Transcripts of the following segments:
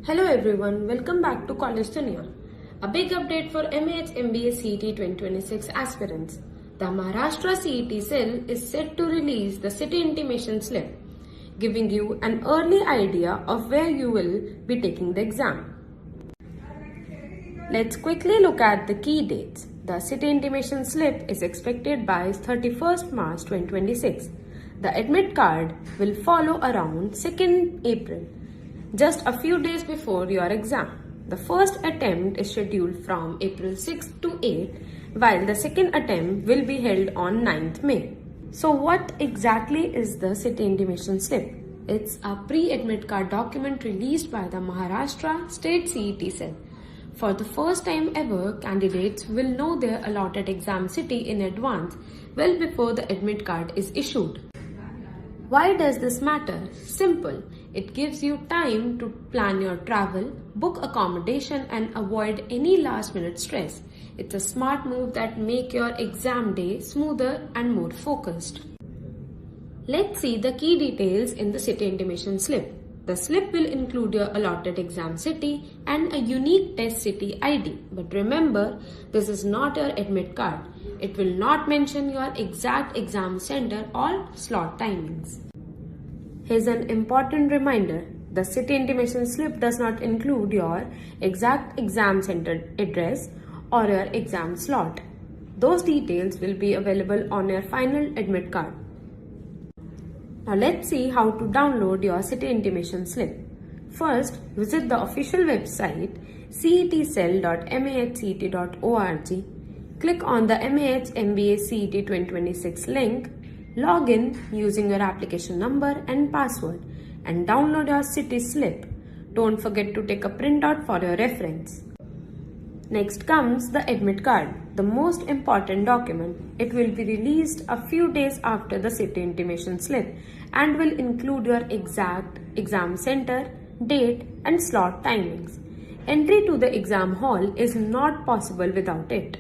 Hello everyone, welcome back to College Dunia. A big update for MAH MBA CET 2026 aspirants. The Maharashtra CET cell is set to release the city intimation slip, giving you an early idea of where you will be taking the exam. Let's quickly look at the key dates. The city intimation slip is expected by 31st March 2026. The admit card will follow around 2nd April, just a few days before your exam. The first attempt is scheduled from April 6th to 8th, while the second attempt will be held on 9th May. So what exactly is the city intimation slip? It's a pre-admit card document released by the Maharashtra State CET cell. For the first time ever, candidates will know their allotted exam city in advance, well before the admit card is issued. Why does this matter? Simple. It gives you time to plan your travel, book accommodation and avoid any last minute stress. It's a smart move that makes your exam day smoother and more focused. Let's see the key details in the city intimation slip. The slip will include your allotted exam city and a unique test city ID. But remember, this is not your admit card. It will not mention your exact exam center or slot timings. Here's an important reminder. The city intimation slip does not include your exact exam center address or your exam slot. Those details will be available on your final admit card. Now let's see how to download your city intimation slip. First, visit the official website cetcell.mahcet.org. Click on the MAH MBA CET 2026 link, log in using your application number and password, and download your city slip. Don't forget to take a printout for your reference. Next comes the admit card, the most important document. It will be released a few days after the city intimation slip and will include your exact exam center, date and slot timings. Entry to the exam hall is not possible without it.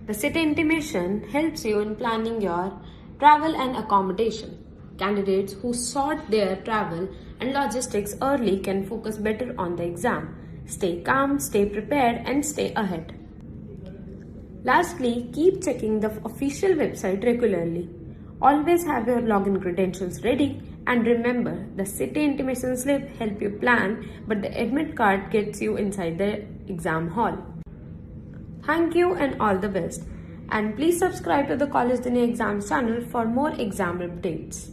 The city intimation helps you in planning your travel and accommodation. Candidates who sort their travel and logistics early can focus better on the exam. Stay calm, stay prepared, and stay ahead. Lastly, keep checking the official website regularly. Always have your login credentials ready, and remember, the city intimation slip helps you plan, but the admit card gets you inside the exam hall. Thank you and all the best. And please subscribe to the College Dunia Exams channel for more exam updates.